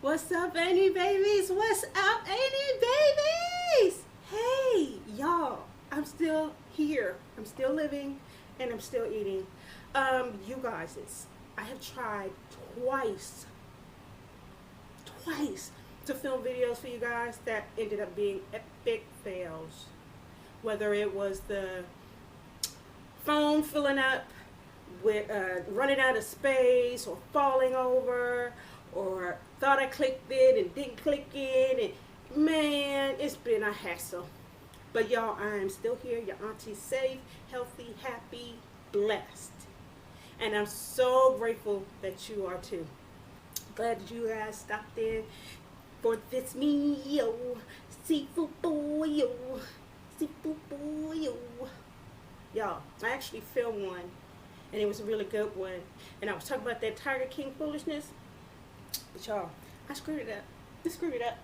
What's up, any babies? What's up, any babies? Hey, y'all. I'm still here. I'm still living, and I'm still eating. You guys, I have tried twice to film videos for you guys that ended up being epic fails. Whether it was the phone filling up with running out of space, or falling over, or thought I clicked it and didn't click it, and man, it's been a hassle. But y'all, I am still here. Your auntie, safe, healthy, happy, blessed, and I'm so grateful that you are too. Glad that you guys stopped in for this meal. Seafood boil, seafood boil. Y'all, I actually filmed one, and it was a really good one. And I was talking about that Tiger King foolishness. But y'all, I screwed it up. I screwed it up.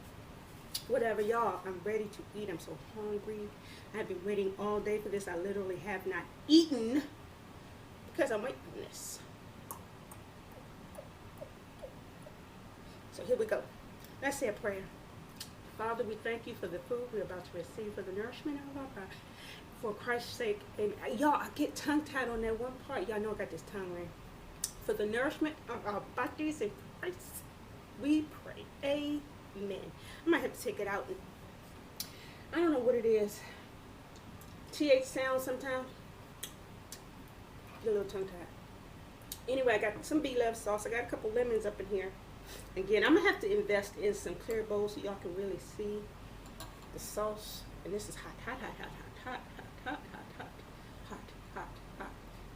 Whatever, y'all. I'm ready to eat. I'm so hungry. I have been waiting all day for this. I literally have not eaten because I'm waiting for this. So here we go. Let's say a prayer. Father, we thank you for the food we're about to receive, for the nourishment of our body. For Christ's sake, and y'all, I get tongue-tied on that one part. Y'all know I got this tongue ring. For the nourishment of our bodies in Christ, we pray. Amen. I might have to take it out. I don't know what it is. TH sound sometimes. Get a little tongue-tied. Anyway, I got some B-love sauce. I got a couple lemons up in here. Again, I'm going to have to invest in some clear bowls so y'all can really see the sauce. And this is hot, hot, hot, hot, hot, hot, hot, hot, hot, hot, hot, hot.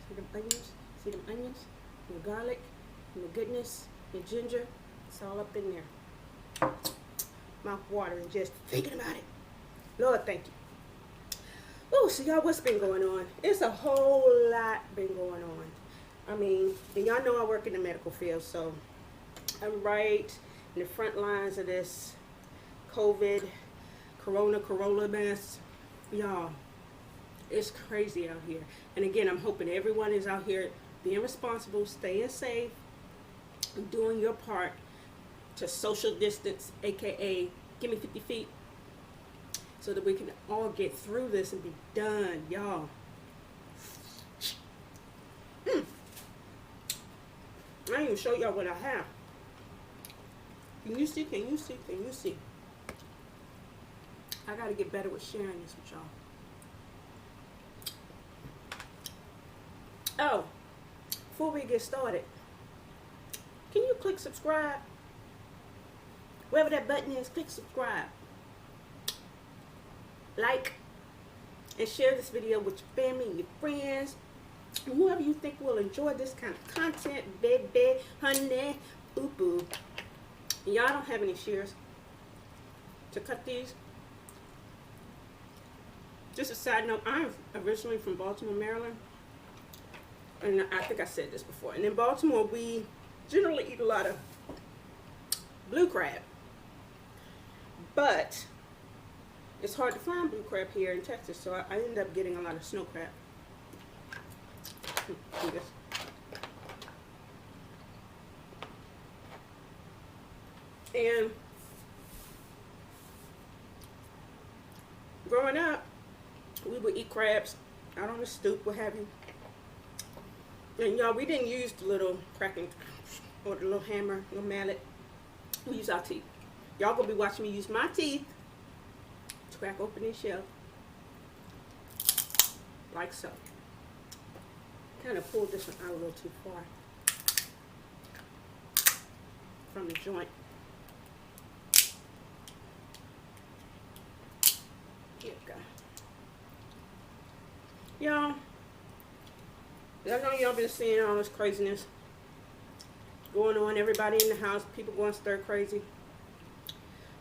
See them onions? See them onions? And the garlic, and the goodness, and ginger. It's all up in there. Mouth watering just thinking about it. Lord, thank you. Oh, so y'all, what's been going on? It's a whole lot been going on. I mean, and y'all know I work in the medical field, so I'm right in the front lines of this COVID, Corolla mess. Y'all, it's crazy out here. And again, I'm hoping everyone is out here being responsible, staying safe, doing your part to social distance, aka give me 50 feet, so that we can all get through this and be done, y'all. I didn't even show y'all what I have. Can you see? Can you see? Can you see? I gotta get better with sharing this with y'all. Oh, before we get started, can you click subscribe? Wherever that button is, click subscribe. Like and share this video with your family and your friends, and whoever you think will enjoy this kind of content, baby, honey, boo-boo. Y'all don't have any shears to cut these. Just a side note, I'm originally from Baltimore, Maryland. And I think I said this before. And in Baltimore, we generally eat a lot of blue crab. But it's hard to find blue crab here in Texas, so I ended up getting a lot of snow crab. Do this. And growing up, we would eat crabs out on the stoop, what have you. And y'all, we didn't use the little cracking or the little hammer, little mallet. We use our teeth. Y'all gonna be watching me use my teeth to crack open this shell, like so. Kind of pulled this one out a little too far from the joint. Here we go. Y'all know y'all been seeing all this craziness going on. Everybody in the house, people going stir crazy.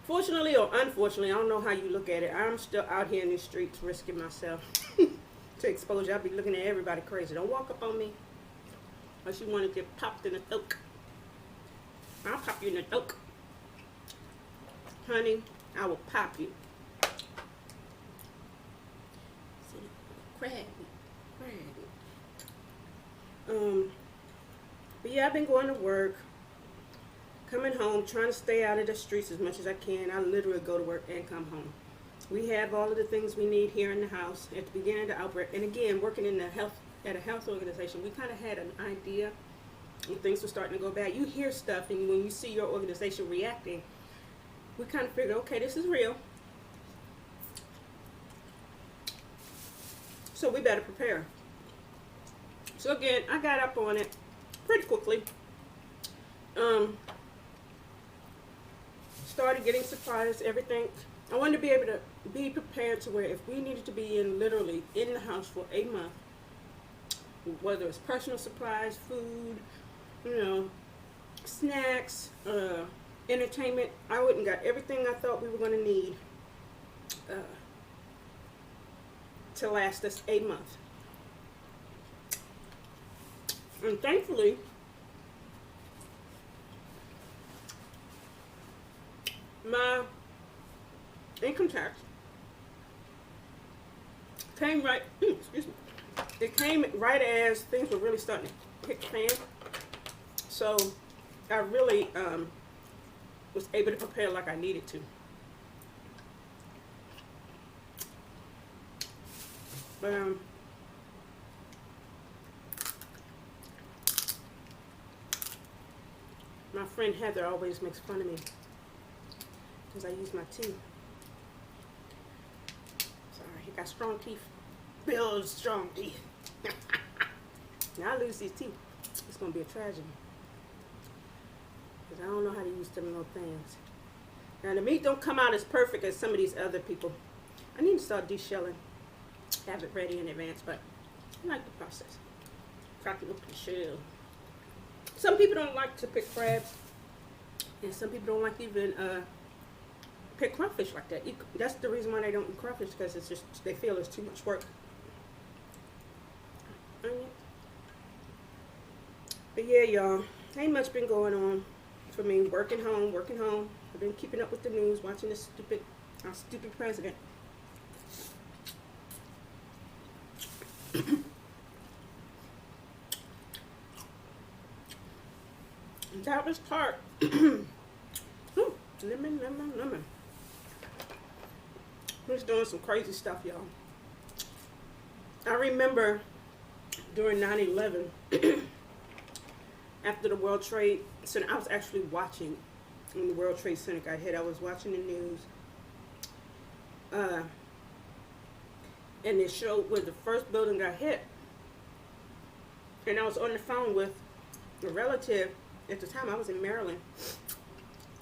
Fortunately or unfortunately, I don't know how you look at it, I'm still out here in these streets risking myself to exposure. I'll be looking at everybody crazy. Don't walk up on me unless you want to get popped in the throat. I'll pop you in the throat. Honey, I will pop you. See, crabby. But yeah, I've been going to work. coming home, trying to stay out of the streets as much as I can. I literally go to work and come home. We have all of the things we need here in the house at the beginning of the outbreak. And again, working in the at a health organization, we kind of had an idea when things were starting to go bad. You hear stuff, and when you see your organization reacting, we kind of figured, okay, this is real. So we better prepare. So again, I got up on it pretty quickly. Started getting supplies, everything. I wanted to be able to be prepared to where if we needed to be literally in the house for a month, whether it's personal supplies, food, snacks, entertainment, I went and got everything I thought we were going to need to last us a month. And thankfully, my income tax came right, excuse me, it came right as things were really starting to hit the fan. So I really was able to prepare like I needed to. But my friend Heather always makes fun of me because I use my teeth. Sorry, he got strong teeth. Build strong teeth. Now I lose these teeth, it's gonna be a tragedy. Because I don't know how to use them little things. Now the meat don't come out as perfect as some of these other people. I need to start de-shelling. Have it ready in advance, but I like the process. Cracking open the shell. Some people don't like to pick crabs, and some people don't like to even pick crawfish like that. That's the reason why they don't eat crawfish, because it's just they feel it's too much work. But yeah, y'all, ain't much been going on for me. Working home. I've been keeping up with the news, watching this our stupid president. That was tart. Lemon. He's doing some crazy stuff, y'all. I remember during 9/11, after the World Trade Center, I was actually watching when the World Trade Center got hit. I was watching the news. And it showed where the first building got hit. And I was on the phone with a relative. At the time, I was in Maryland,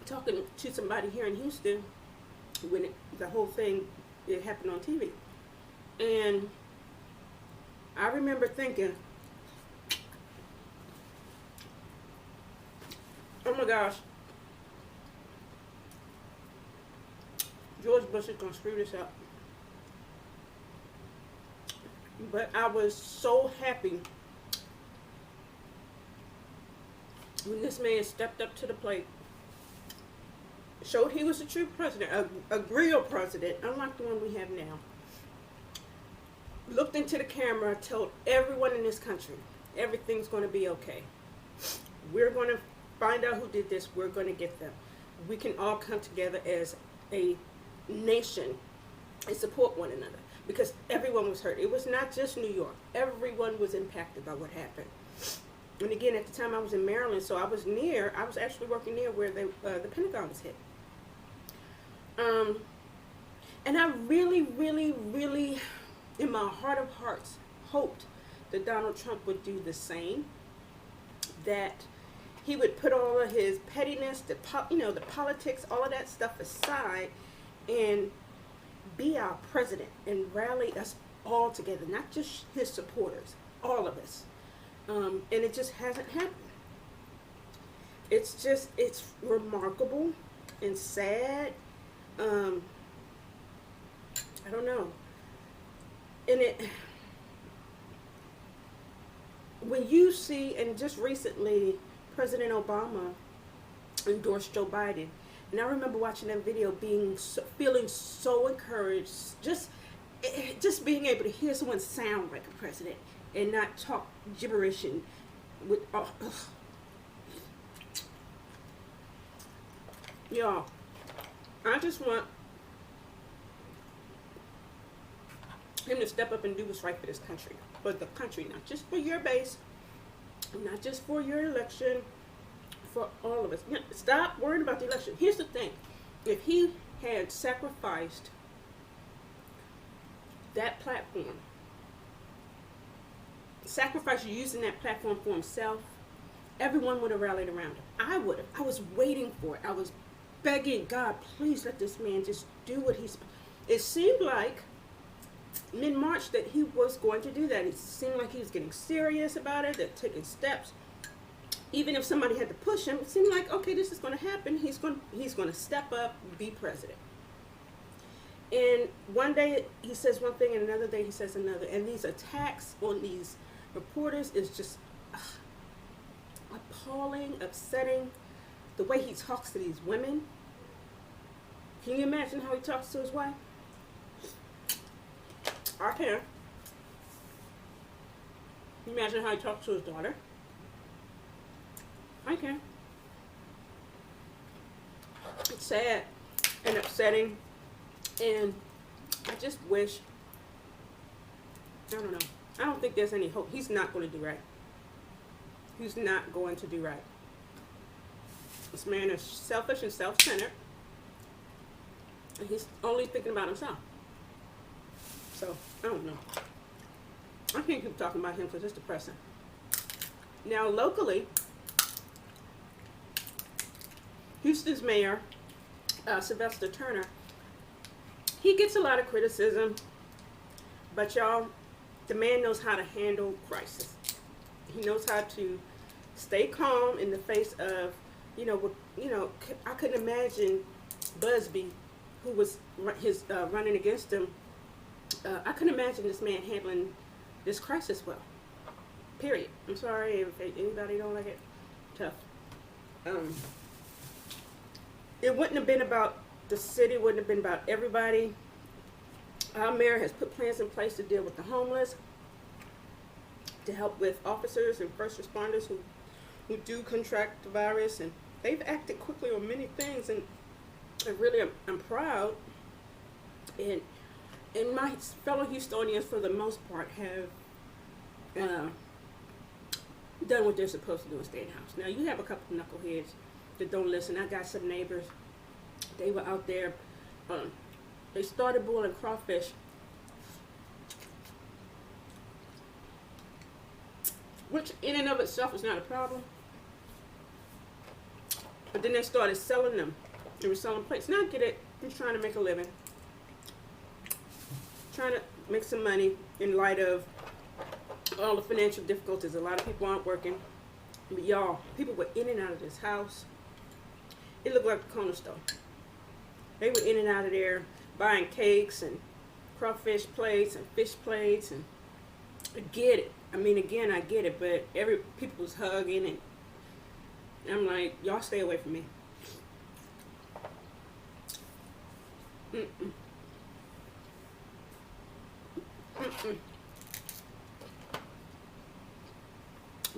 talking to somebody here in Houston when the whole thing, it happened on TV. And I remember thinking, oh my gosh, George Bush is going to screw this up. But I was so happy when this man stepped up to the plate, showed he was a true president, a real president, unlike the one we have now. Looked into the camera, told everyone in this country, everything's going to be okay. We're going to find out who did this. We're going to get them. We can all come together as a nation and support one another, because everyone was hurt. It was not just New York. Everyone was impacted by what happened. And again, at the time I was in Maryland, so I was actually working near where the Pentagon was hit. And I really, really, really, in my heart of hearts, hoped that Donald Trump would do the same. That he would put all of his pettiness, the politics, all of that stuff aside, and be our president and rally us all together, not just his supporters, all of us. And it just hasn't happened. It's remarkable and sad. I don't know. And when you see, and just recently, President Obama endorsed Joe Biden. And I remember watching that video, feeling so encouraged, just being able to hear someone sound like a president and not talk gibberish and with Y'all, I just want him to step up and do what's right for this country. For the country, not just for your base, not just for your election, for all of us. Stop worrying about the election. Here's the thing. If he had sacrificed that platform, sacrificed using that platform for himself, everyone would have rallied around him. I would have. I was waiting for it. I was begging God, please let this man just do what he's... It seemed like mid-March that he was going to do that. It seemed like he was getting serious about it, that taking steps. Even if somebody had to push him, it seemed like, okay, this is going to happen. He's going to step up, be president. And one day he says one thing, and another day he says another. And these attacks on these reporters is just appalling, upsetting. The way he talks to these women. Can you imagine how he talks to his wife? I can. Can you imagine how he talks to his daughter? I can. It's sad and upsetting, and I just wish, I don't know, I don't think there's any hope. He's not going to do right. He's not going to do right. This man is selfish and self-centered, and he's only thinking about himself. So, I don't know. I can't keep talking about him because it's depressing. Now, locally, Houston's mayor, Sylvester Turner, he gets a lot of criticism, but y'all, the man knows how to handle crisis. He knows how to stay calm in the face of, I couldn't imagine Busby, who was running against him. I couldn't imagine this man handling this crisis well. Period. I'm sorry if anybody don't like it. Tough. It wouldn't have been about the city, wouldn't have been about everybody. Our mayor has put plans in place to deal with the homeless, to help with officers and first responders who do contract the virus, and they've acted quickly on many things, and I really I'm proud. And my fellow Houstonians, for the most part, have done what they're supposed to do and stay in the house. Now, you have a couple of knuckleheads that don't listen. I got some neighbors. They were out there. They started boiling crawfish, which in and of itself is not a problem. But then they started selling them. They were selling plates. Now I get it. I'm trying to make a living. Trying to make some money in light of all the financial difficulties. A lot of people aren't working. But y'all, people were in and out of this house. It looked like a corner store. They were in and out of there buying cakes and crawfish plates and fish plates, and I get it. I mean, again, I get it, but people was hugging, and I'm like, y'all stay away from me.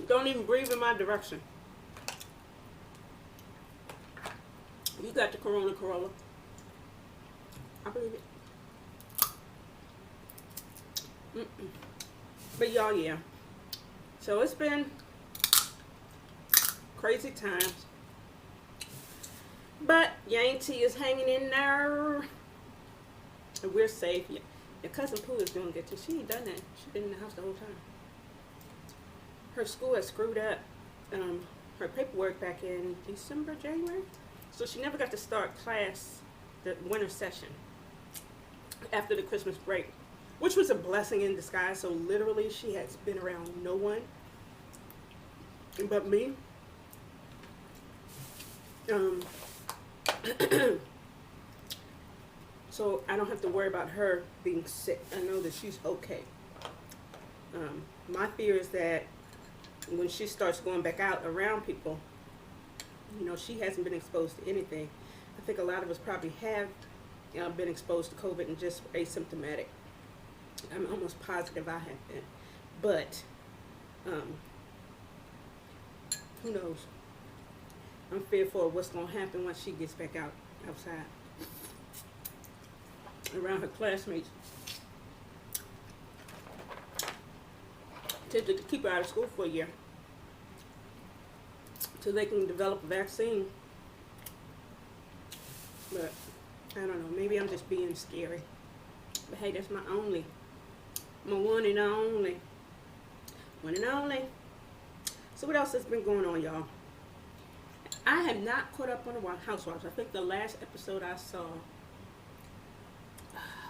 Don't even breathe in my direction. You got the Corolla. I believe it. But y'all, yeah. So it's been crazy times. But your auntie is hanging in there. And we're safe. Yeah. Your cousin Pooh is doing good too. She ain't done that. She's been in the house the whole time. Her school has screwed up her paperwork back in December, January. So she never got to start class, the winter session, after the Christmas break, which was a blessing in disguise. So literally she has been around no one but me. So I don't have to worry about her being sick. I know that she's okay. My fear is that when she starts going back out around people, she hasn't been exposed to anything. I think a lot of us probably have been exposed to COVID and just asymptomatic. I'm almost positive I have been. But, who knows? I'm fearful of what's gonna happen once she gets back outside around her classmates. To keep her out of school for a year till they can develop a vaccine. But I don't know, maybe I'm just being scary. But hey, that's my one and only. One and only. So what else has been going on, y'all? I have not caught up on the Housewives. I think the last episode I saw,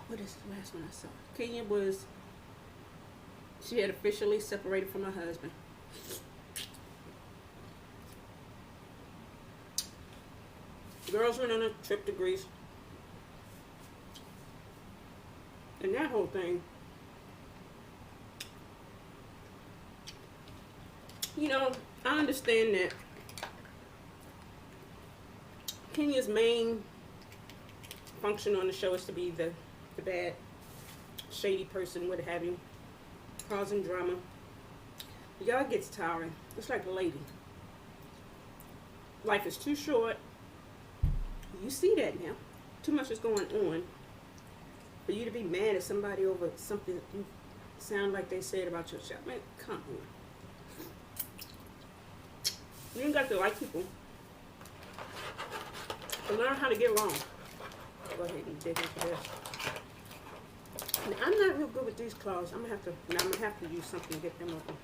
what is the last one I saw? Kenya was, she had officially separated from her husband. The girls went on a trip to Greece. And that whole thing, you know, I understand that Kenya's main function on the show is to be the bad, shady person, what have you, causing drama. Y'all gets tiring. It's like a lady. Life is too short. You see that now. Too much is going on for you to be mad at somebody over something you sound like they said about your show. Man, come on. You ain't got to like people. But learn how to get along. Go ahead and dig into this. Now, I'm not real good with these claws. I'm gonna have to use something to get them open.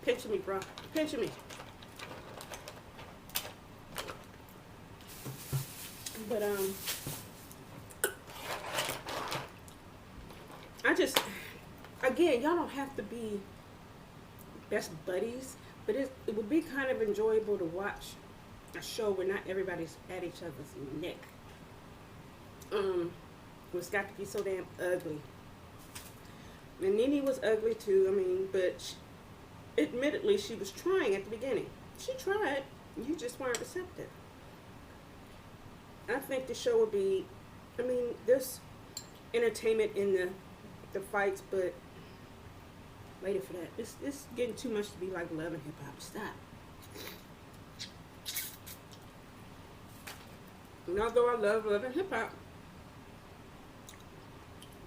Pinching me, bro. Pinching me. But I just, again, y'all don't have to be best buddies, but it would be kind of enjoyable to watch a show where not everybody's at each other's neck. It's got to be so damn ugly. And Nene was ugly too, I mean, but admittedly she was trying at the beginning. She tried, you just weren't receptive. I think the show would be, I mean, there's entertainment in the fights, but later for that. It's getting too much to be like Love and Hip Hop. Stop. And although I love Love and Hip Hop,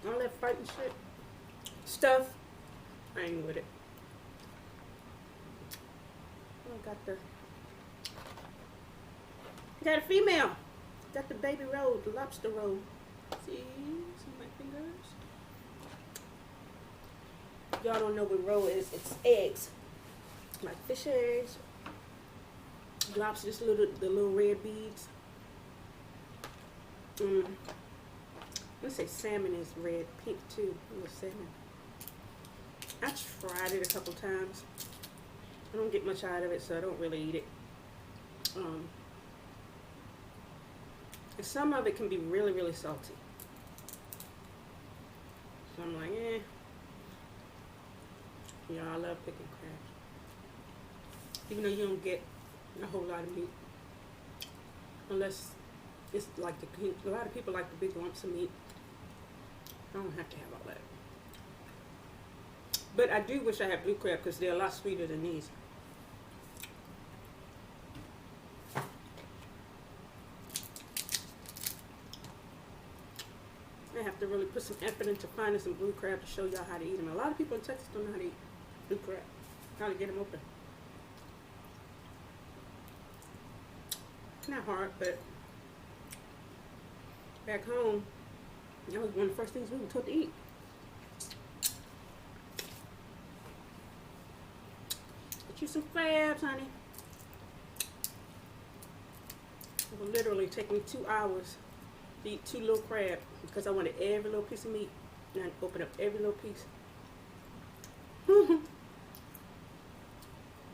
all that fighting shit stuff, I ain't with it. I got a female. Got the baby roll, the lobster roll. See my fingers? Y'all don't know what roll is. It's eggs. Like fish eggs. Lobster, just the little red beads. Let's say salmon is red, pink too. A little salmon. I tried it a couple times. I don't get much out of it, so I don't really eat it. And some of it can be really, really salty. So I'm like, eh. Yeah, I love picking crabs. Even though you don't get a whole lot of meat. Unless it's like a lot of people like the big lumps of meat. I don't have to have all that. But I do wish I had blue crab because they're a lot sweeter than these. I have to really put some effort into finding some blue crab to show y'all how to eat them. A lot of people in Texas don't know how to eat blue crab. How to get them open. Not hard, but back home, that was one of the first things we were taught to eat. Get you some crabs, honey. It will literally take me 2 hours to eat 2 little crabs because I wanted every little piece of meat and I open up every little piece.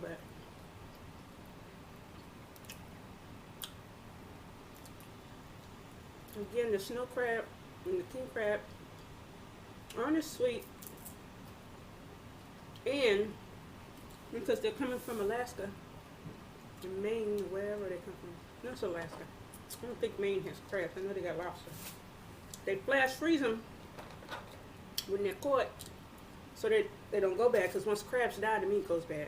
But again, the snow crab and the king crab aren't as sweet, and because they're coming from Alaska and Maine, wherever they come from. No, it's Alaska. I don't think Maine has crabs. I know they got lobster. They flash freeze them when they're caught so that they don't go bad, because once crabs die, the meat goes bad.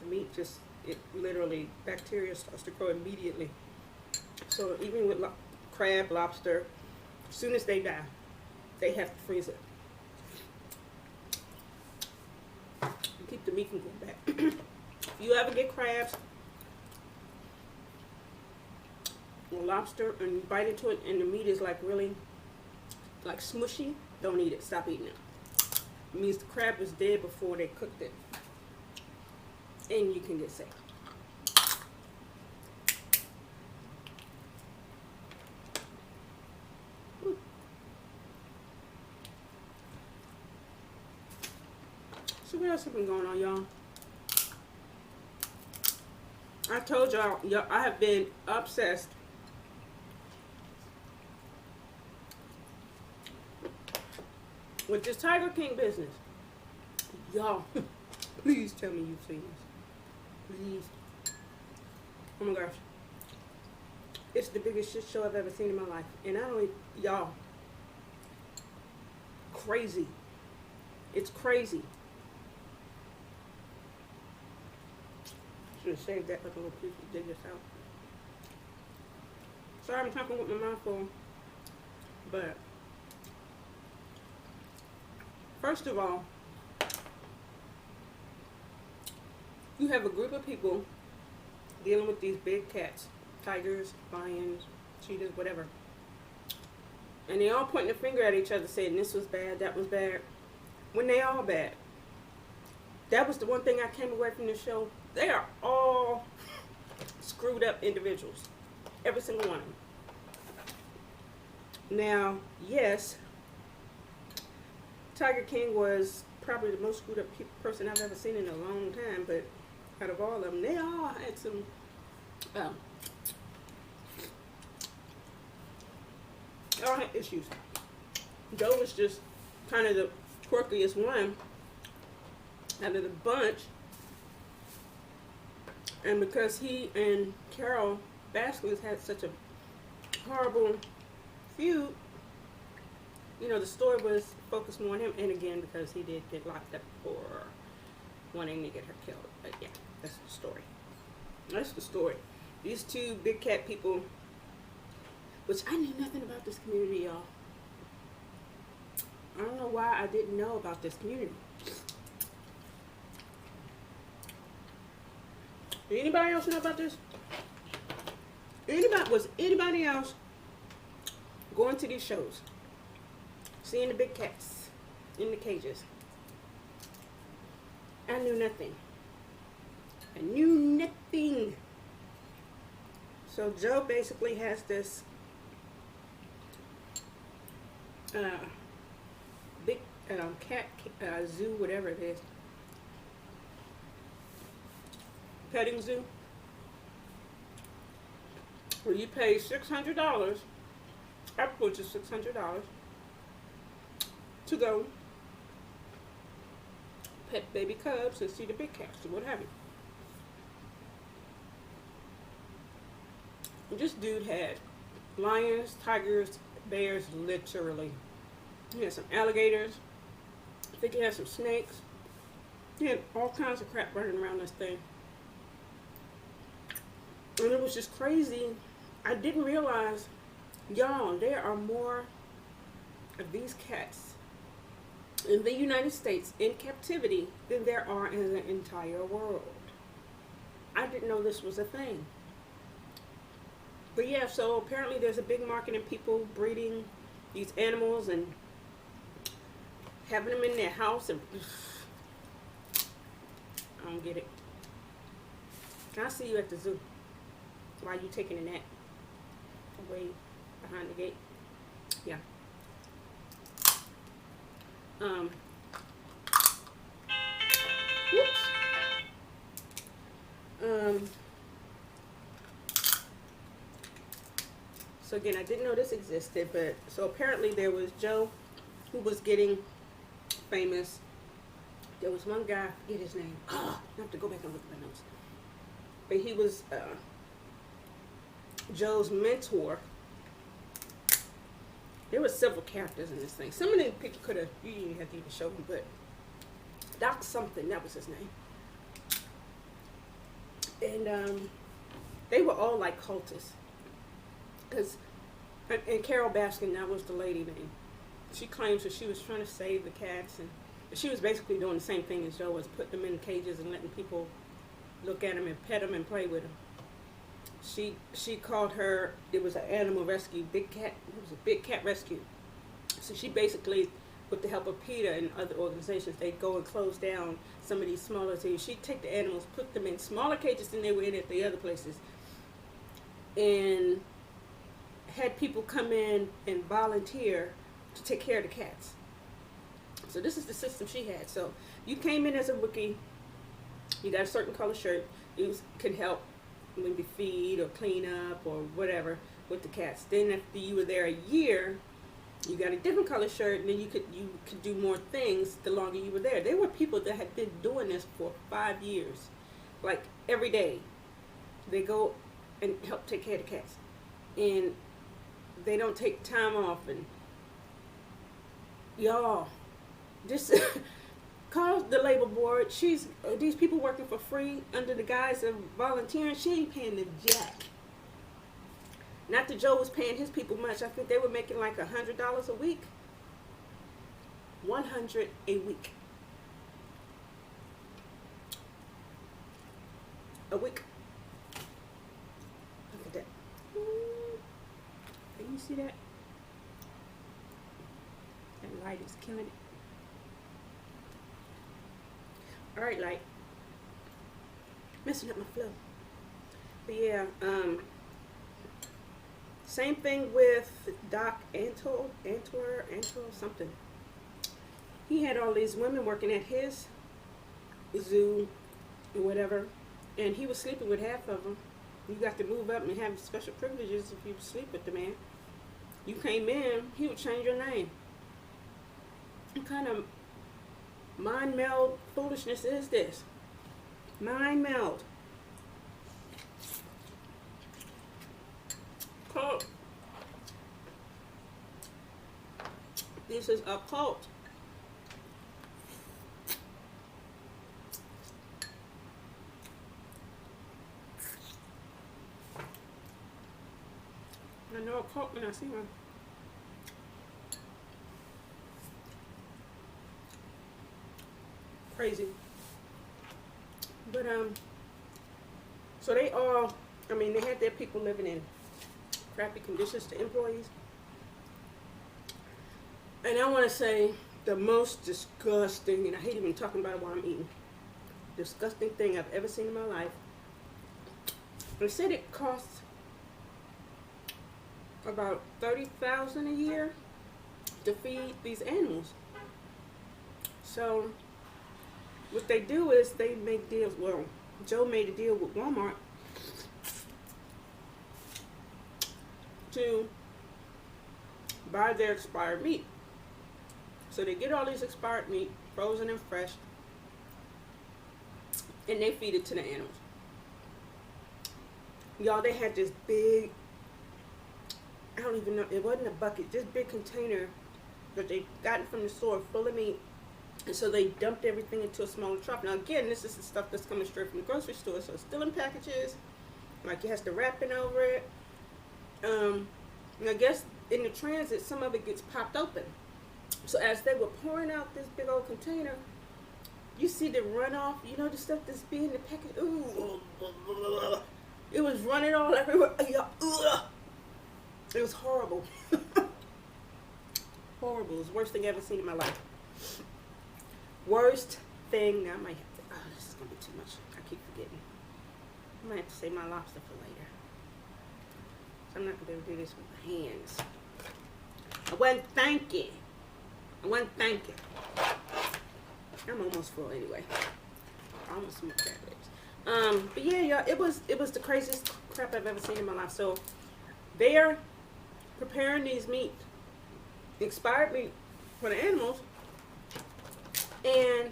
the meat just, it literally, bacteria starts to grow immediately. So even with crab, lobster, as soon as they die, they have to freeze it. Keep the meat from going back. If you ever get crabs or lobster and you bite into it and the meat is like really like smushy, don't eat it. Stop eating it. It means the crab was dead before they cooked it. And you can get sick. So what else has been going on, y'all? I told y'all, I have been obsessed with this Tiger King business. Y'all, please tell me you've seen this. Please. Oh my gosh. It's the biggest shit show I've ever seen in my life. And I don't, y'all, crazy. It's crazy. Should have saved that like a little piece to dig this out. Sorry I'm talking with my mouth full. But first of all, you have a group of people dealing with these big cats, tigers, lions, cheetahs, whatever. And they all pointing a finger at each other saying this was bad, that was bad. When they all bad. That was the one thing I came away from the show. They are all screwed up individuals. Every single one of them. Now, yes, Tiger King was probably the most screwed up person I've ever seen in a long time, but out of all of them, they all had some they all had issues. Joe was just kind of the quirkiest one out of the bunch, and because he and Carole Baskin had such a horrible feud, you know, the story was focused more on him, and again, because he did get locked up for wanting to get her killed. But yeah, that's the story. That's the story. These two big cat people, which I knew nothing about this community, y'all. I don't know why I didn't know about this community. Did anybody else know about this? Was anybody else going to these shows, seeing the big cats in the cages? I knew nothing. I knew nothing. So Joe basically has this big cat zoo, whatever it is, petting zoo, where you pay $600, upwards of $600, to go pet baby cubs and see the big cats or what have you. This dude had lions, tigers, bears, literally. He had some alligators. I think he had some snakes. He had all kinds of crap running around this thing. And it was just crazy. I didn't realize, y'all, there are more of these cats in the United States in captivity than there are in the entire world. I didn't know this was a thing. But yeah, so apparently there's a big market in people breeding these animals and having them in their house, and I don't get it. I'll see you at the zoo while you taking a nap away behind the gate. Yeah. Whoops. So again, I didn't know this existed, but so apparently there was Joe who was getting famous. There was one guy, I forget his name. I have to go back and look at my notes. But he was Joe's mentor. There were several characters in this thing. Some of them people could have, you didn't have to even show them, but Doc something, that was his name. And they were all like cultists. Cause, and Carole Baskin, that was the lady name. She claims that she was trying to save the cats, and she was basically doing the same thing as Joe was, putting them in cages and letting people look at them and pet them and play with them. She called her, it was an animal rescue, big cat, it was a big cat rescue. So she basically, with the help of PETA and other organizations, they'd go and close down some of these smaller things. She'd take the animals, put them in smaller cages than they were in at the other places, and had people come in and volunteer to take care of the cats. So this is the system she had. So you came in as a rookie, you got a certain color shirt, you could help maybe feed or clean up or whatever with the cats. Then after you were there a year, you got a different color shirt, and then you could do more things the longer you were there. There were people that had been doing this for 5 years, like every day. They go and help take care of the cats, and they don't take time off. And y'all, just call the labor board. These people working for free under the guise of volunteering. She ain't paying the jack. Not that Joe was paying his people much. I think they were making like $100 a week. $100 a week. A week. Look at that. Can you see that? That light is killing it. Alright, light. Messing up my flow. But yeah, same thing with Doc Antle, something. He had all these women working at his zoo or whatever, and he was sleeping with half of them. You got to move up and have special privileges if you sleep with the man. You came in, he would change your name. What kind of mind meld foolishness is this? Mind meld. Cult. This is a cult. I know a cult when I see one. Crazy. But so they all, I mean, they had their people living in crappy conditions, to employees. And I want to say the most disgusting, and I hate even talking about it while I'm eating, disgusting thing I've ever seen in my life. They said it costs about $30,000 a year to feed these animals. So what they do is they make deals. Well, Joe made a deal with Walmart to buy their expired meat. So they get all these expired meat, frozen and fresh, and they feed it to the animals. Y'all, they had this big, I don't even know, it wasn't a bucket, this big container that they gotten from the store full of meat. And so they dumped everything into a smaller truck. Now again, this is the stuff that's coming straight from the grocery store, so it's still in packages. Like it has the wrapping over it. And I guess in the transit, some of it gets popped open. So as they were pouring out this big old container, you see the runoff. You know the stuff that's being in the package. Ooh, it was running all everywhere. It was horrible. Horrible. It was the worst thing I've ever seen in my life. Worst thing. Now I might have to. Oh, this is gonna be too much. I keep forgetting. I might have to save my lobster for later. So I'm not gonna be able to do this with my hands. I wasn't thinking. I'm almost full anyway. I almost smoked that lips. But yeah, y'all, it was the craziest crap I've ever seen in my life. So they're preparing these meat, expired meat for the animals, and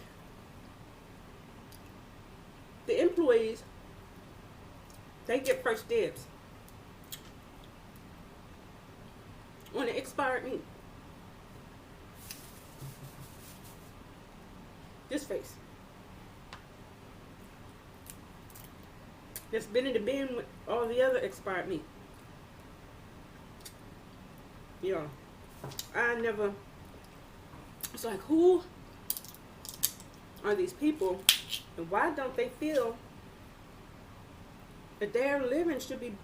the employees, they get first dibs on the expired meat. This face. that's been in the bin with all the other expired meat. Yo, I never. It's like, who are these people, and why don't they feel that their living should be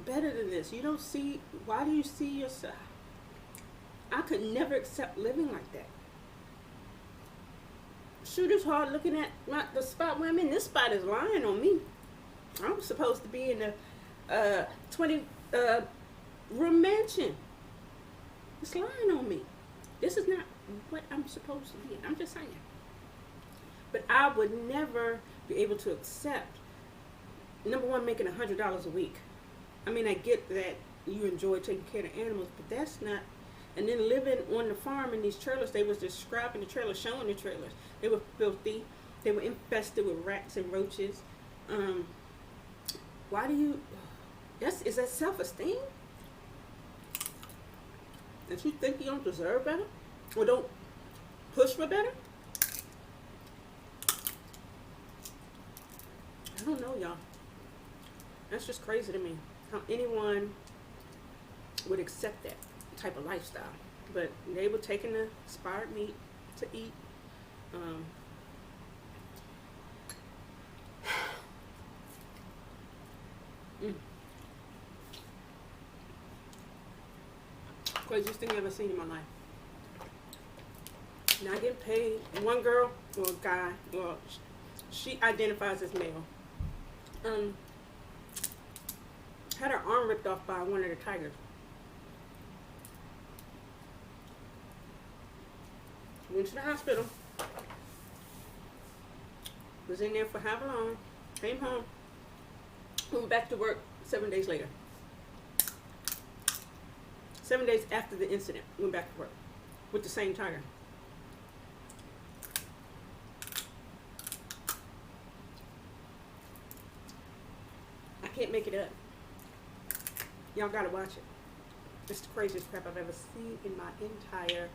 better than this? You don't see. Why do you see yourself? I could never accept living like that. Shoot, it's hard looking at the spot where I'm in. This spot is lying on me. I'm supposed to be in a 20 room mansion. It's lying on me. This is not what I'm supposed to be in. I'm just saying. But I would never be able to accept, number one, making $100 a week. I mean, I get that you enjoy taking care of animals, but that's not. And then living on the farm in these trailers, they was just scrapping the trailers, showing the trailers. They were filthy. They were infested with rats and roaches. Why do you? Is that self-esteem? That you think you don't deserve better, or don't push for better? I don't know, y'all. That's just crazy to me. How anyone would accept that type of lifestyle. But they were taking the expired meat to eat. Craziest thing I've ever seen in my life. Not getting paid. One girl or a guy, well, she identifies as male. Had her arm ripped off by one of the tigers. Went to the hospital. Was in there for however long. Came home. Went back to work 7 days later. 7 days after the incident, went back to work with the same tiger. I can't make it up. Y'all gotta watch it. It's the craziest crap I've ever seen in my entire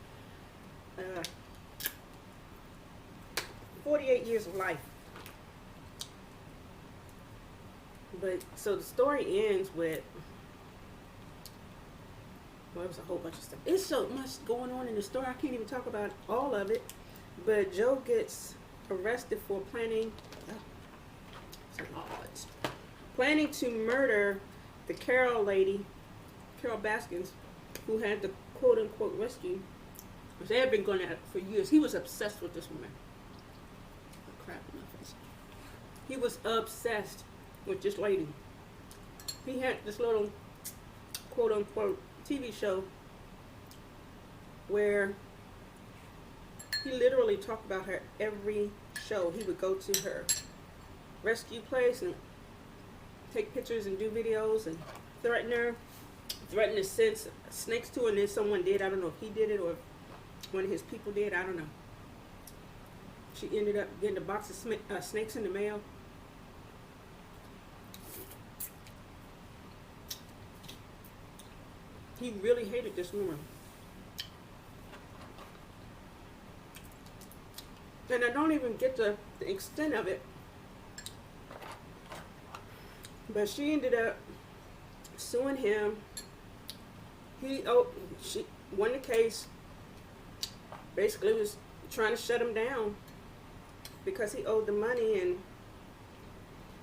48 years of life. But so the story ends with, well, it was a whole bunch of stuff. It's so much going on in the story. I can't even talk about all of it. But Joe gets arrested for planning to murder the Carole lady, Carole Baskin, who had the quote-unquote rescue. They had been going at it for years. He was obsessed with this woman. Oh, crap in my face. He was obsessed with this lady. He had this little quote-unquote TV show where he literally talked about her every show. He would go to her rescue place and take pictures and do videos and threaten her, threaten to send snakes to her, and then someone did. I don't know if he did it or if one of his people did. I don't know. She ended up getting a box of snakes in the mail. He really hated this woman. And I don't even get the extent of it. But she ended up suing him. She won the case. Basically was trying to shut him down because he owed the money, and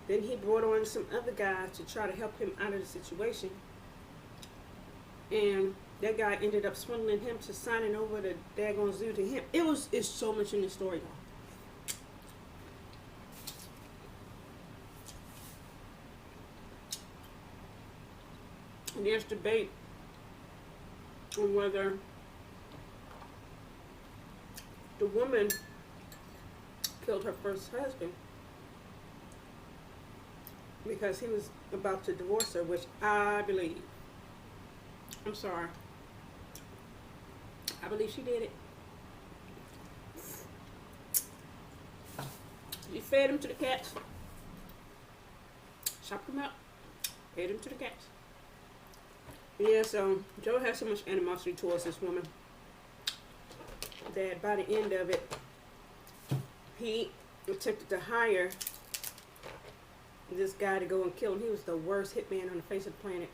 then he brought on some other guys to try to help him out of the situation. And that guy ended up swindling him to signing over the daggone zoo to him. It's so much in the story, though. And there's debate on whether the woman killed her first husband because he was about to divorce her, which I believe. I'm sorry. I believe she did it. She fed him to the cats. Chopped him up. Fed him to the cats. Yeah, so Joe has so much animosity towards this woman that by the end of it, he attempted to hire this guy to go and kill him. He was the worst hitman on the face of the planet.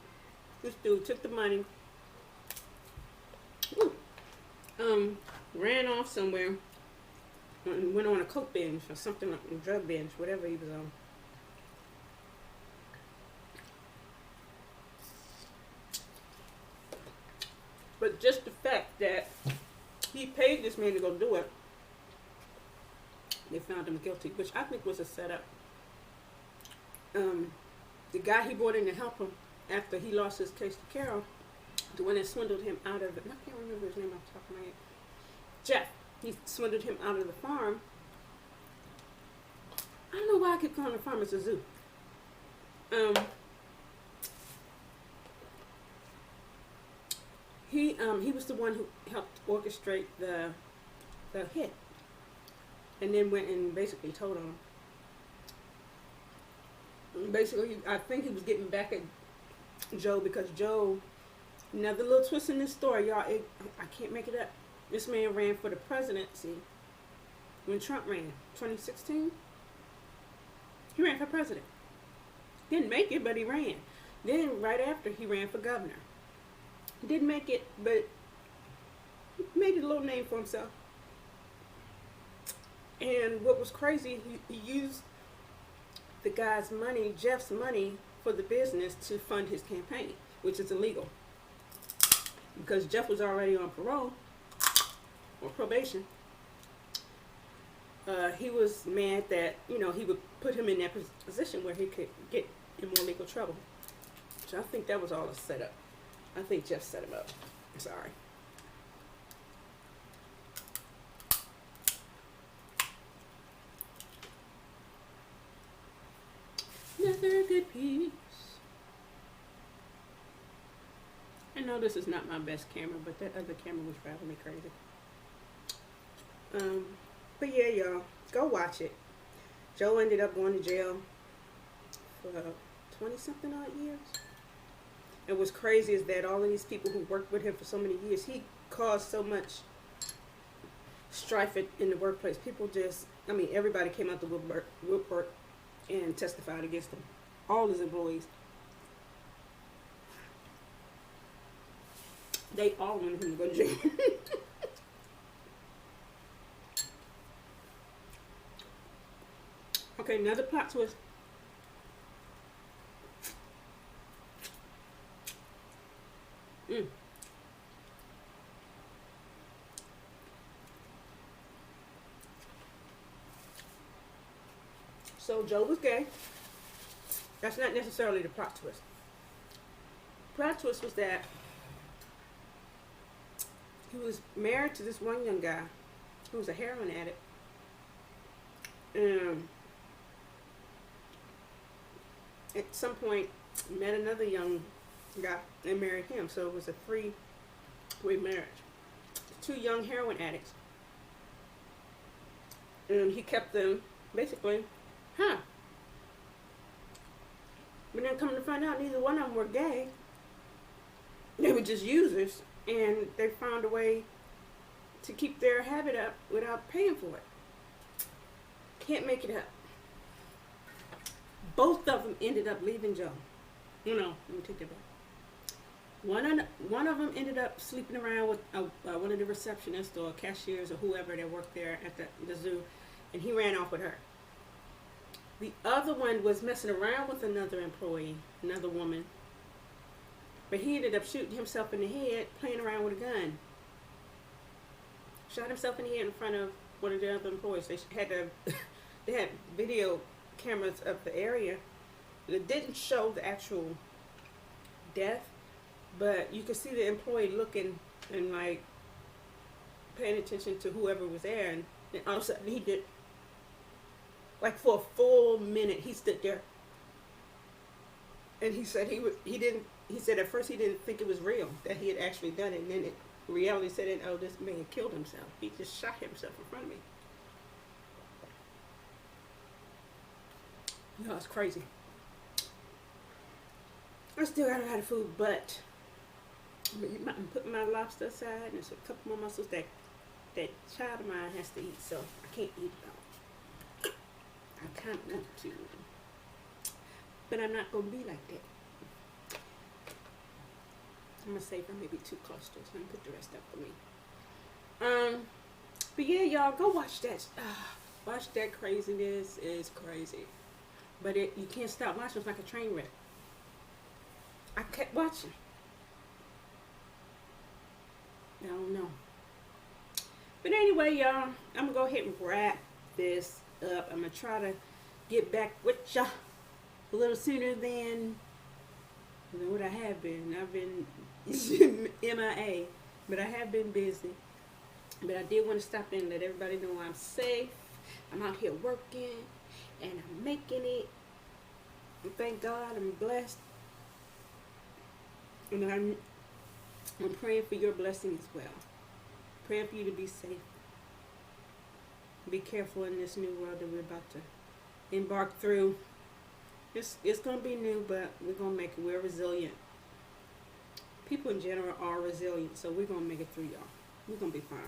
This dude took the money, ran off somewhere, and went on a coke binge or something, like a drug binge, whatever he was on. But just the fact that he paid this man to go do it, they found him guilty, which I think was a setup. The guy he brought in to help him after he lost his case to Carole, the one that swindled him out of it, I can't remember his name off the top of my head. Jeff. He swindled him out of the farm. I don't know why I keep calling the farm. It's a zoo. He was the one who helped orchestrate the hit, and then went and basically told on him. Basically, I think he was getting back at Joe because Joe. Another little twist in this story, y'all. I can't make it up. This man ran for the presidency when Trump ran, 2016. He ran for president. Didn't make it, but he ran. Then right after, he ran for governor. Didn't make it, but he made a little name for himself. And what was crazy, he used the guy's money, Jeff's money, for the business to fund his campaign, which is illegal. Because Jeff was already on parole, or probation. He was mad that, he would put him in that position where he could get in more legal trouble. So I think that was all a setup. I think Jeff set him up. I'm sorry. Another good piece. I know this is not my best camera, but that other camera was driving me crazy. But yeah, y'all, go watch it. Joe ended up going to jail for 20-something odd years. And what's crazy is that all of these people who worked with him for so many years, he caused so much strife in the workplace. People just, everybody came out the woodwork and testified against him. All his employees. They all wanted him to go to jail. Okay, another plot twist. So Joe was gay. That's not necessarily the plot twist. Plot twist was that he was married to this one young guy who was a heroin addict. At some point, met another young guy and married him. So it was a three-way marriage. Two young heroin addicts. And he kept them, basically, But then coming to find out, neither one of them were gay. They were just users. And they found a way to keep their habit up without paying for it. Can't make it up. Both of them ended up leaving Joe. Let me take that back. One of them ended up sleeping around with one of the receptionists or cashiers or whoever that worked there at the zoo, and he ran off with her. The other one was messing around with another employee, another woman, but he ended up shooting himself in the head, playing around with a gun. Shot himself in the head in front of one of the other employees. They had video cameras of the area. It didn't show the actual death, but you could see the employee looking and paying attention to whoever was there, and then all of a sudden he did, for a full minute he stood there, and he said he said at first he didn't think it was real that he had actually done it, and then reality set in. Oh, this man killed himself. He just shot himself in front of me. It's crazy. I still got a lot of food, but I'm putting my lobster aside, and there's a couple more mussels that child of mine has to eat, so I can't eat them. I kind of want to. But I'm not gonna be like that. I'm gonna save her maybe 2 clusters and put the rest up for me. But yeah, y'all go watch that. Watch that craziness. Is crazy. But you can't stop watching. It's like a train wreck. I kept watching. I don't know. But anyway, y'all, I'm gonna go ahead and wrap this up. I'm gonna try to get back with y'all a little sooner than what I have been. I've been MIA, but I have been busy. But I did want to stop in and let everybody know I'm safe. I'm out here working and I'm making it. And thank God I'm blessed. And I'm praying for your blessing as well. Praying for you to be safe. Be careful in this new world that we're about to embark through. It's going to be new, but we're going to make it. We're resilient. People in general are resilient, so we're going to make it through, y'all. We're going to be fine.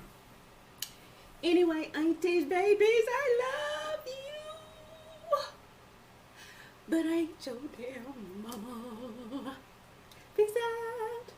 Anyway, aunties, babies, I love you. But I ain't your damn mama. Peace out.